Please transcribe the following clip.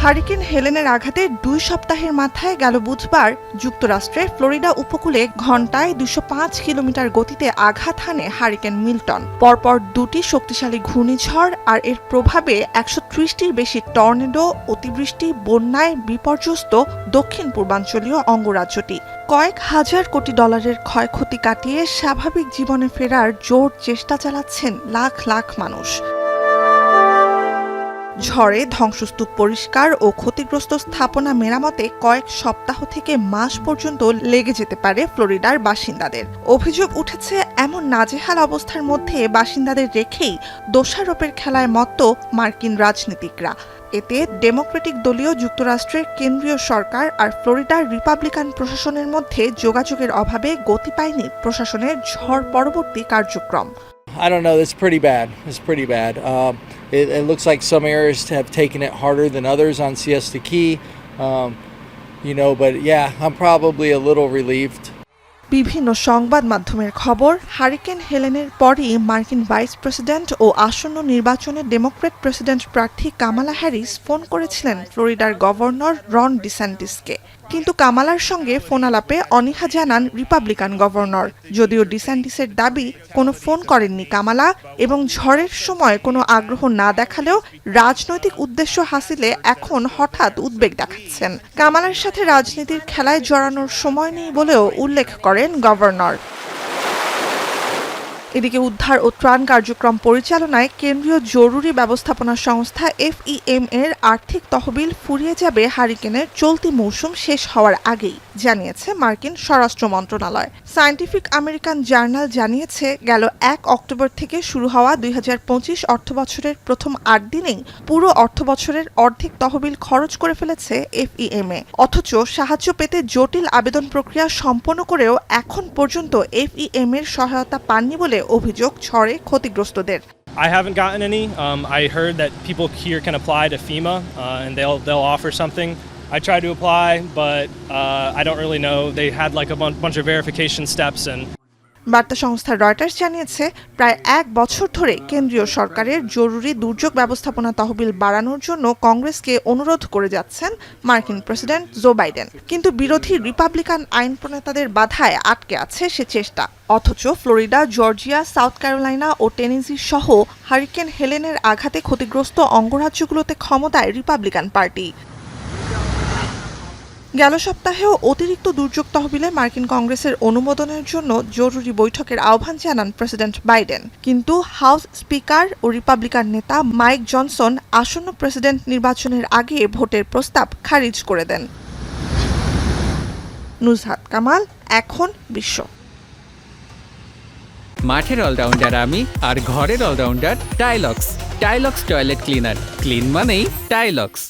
Hurricane হেলেনের আঘাতে 2 সপ্তাহের মাথায় গেল বুধবার যুক্তরাষ্ট্রের ফ্লোরিডা উপকূলে ঘণ্টায় 205 কিলোমিটার গতিতে আঘাত হানে হারিকেন মিল্টন। পরপর 2টি শক্তিশালী ঘূর্ণিঝড় আর এর প্রভাবে 130টির বেশি টর্নেডো, অতিবৃষ্টি, বন্যায় বিপর্যস্ত দক্ষিণ পূর্বাঞ্চলীয় অঙ্গরাজ্যটি। কয়েক হাজার কোটি ডলারের ক্ষয়ক্ষতি কাটিয়ে স্বাভাবিক জীবনে ফেরার জোর চেষ্টা চালাচ্ছেন লাখ লাখ মানুষ। ঝড়ে ধ্বংসস্তূপ পরিষ্কার ও ক্ষতিগ্রস্ত স্থাপনা মেরামতে কয়েক সপ্তাহ থেকে মাস পর্যন্ত লেগে যেতে পারে ফ্লোরিডার বাসিন্দাদের। অভিযোগ উঠেছে, এমন নাজেহাল অবস্থার মধ্যে বাসিন্দাদের রেখেই দোষারোপের খেলায় মত্ত মার্কিন রাজনীতিকরা। এতে ডেমোক্রেটিক দলীয় যুক্তরাষ্ট্রের কেন্দ্রীয় সরকার আর ফ্লোরিডার রিপাবলিকান প্রশাসনের মধ্যে যোগাযোগের অভাবে গতি পায়নি প্রশাসনের ঝড় পরবর্তী কার্যক্রম। I don't know. It's pretty bad. It's pretty bad. It looks like some areas have taken it harder than others on Siesta Key. But yeah, I'm probably a little relieved. বিভিন্ন সংবাদ মাধ্যমের খবর, হারিকেন হেলেনের পরই মার্কিন vice president ও আসন্ন নির্বাচনে Democrat president প্রার্থী Kamala Harris phone করেছিলেন ফ্লোরিডার গভর্নর রন ডিস্যান্টিসকে। কিন্তু কামালার সঙ্গে ফোন আলাপে অনীহা জানান রিপাবলিকান গভর্নর। যদিও ডিস্যান্টিসের দাবি কোনো ফোন করেননি কামালা এবং ঝড়ের সময় কোনো আগ্রহ না দেখালেও রাজনৈতিক উদ্দেশ্য হাসিলে এখন হঠাৎ উদ্বেগ দেখাচ্ছেন। কামালার সাথে রাজনীতির খেলায় জড়ানোর সময় নেই বলেও উল্লেখ করেন গভর্নর। এদিকে উদ্ধার ও ত্রাণ কার্যক্রম পরিচালনায় কেন্দ্রীয় জরুরি ব্যবস্থাপনা সংস্থা FEM এর আর্থিক তহবিল ফুরিয়ে যাবে হারিকেনের চলতি মৌসুম শেষ হওয়ার আগেই, জানিয়েছে মার্কিন স্বরাষ্ট্র মন্ত্রণালয়। সায়েন্টিফিক আমেরিকান জার্নাল জানিয়েছে, গেল 1 অক্টোবর থেকে শুরু হওয়া 2025 অর্থবছরের প্রথম 8 দিনেই পুরো অর্থবছরের অর্ধেক তহবিল খরচ করে ফেলেছে FEM। অথচ সাহায্য পেতে জটিল আবেদন প্রক্রিয়া সম্পন্ন করেও এখন পর্যন্ত FEM এর সহায়তা পাননি বলে অভিযোগ ঝড়ে ক্ষতিগ্রস্তদের। I haven't gotten any. I heard that people here can apply to FEMA and they'll offer something. I tried to apply, but I don't really know. They had like a bunch of verification steps and বার্তা সংস্থা Reuters জানিয়েছে, প্রায় 1 বছর ধরে কেন্দ্রীয় সরকারের জরুরি দুর্যোগ ব্যবস্থাপনা তহবিল বাড়ানোর জন্য কংগ্রেসকে অনুরোধ করে যাচ্ছেন মার্কিন প্রেসিডেন্ট জো বাইডেন। কিন্তু বিরোধী রিপাবলিকান আইন প্রণেতাদের বাধায় আটকে আছে সে চেষ্টা। অথচ ফ্লোরিডা, জর্জিয়া, সাউথ ক্যারোলাইনা ও টেনেসি সহ হারিকেন হেলেনের আঘাতে ক্ষতিগ্রস্ত অঙ্গরাজ্যগুলোতে ক্ষমতায় রিপাবলিকান পার্টি। গেল সপ্তাহেও অতিরিক্ত দুর্যোগ তহবিলে মার্কিন কংগ্রেসের অনুমোদনের জন্য জরুরি বৈঠকের আহ্বান জানান প্রেসিডেন্ট বাইডেন। কিন্তু হাউস স্পিকার ও রিপাবলিকান নেতা মাইক জনসন আসন্ন প্রেসিডেন্ট নির্বাচনের আগে ভোটের প্রস্তাব খারিজ করে দেন। নুজহাত কামাল, এখন বিশ্ব। মাঠের অলরাউন্ডার আমি, আর ঘরের allrounder Tylox. Tylox toilet cleaner, clean মানেই টাইলক্স।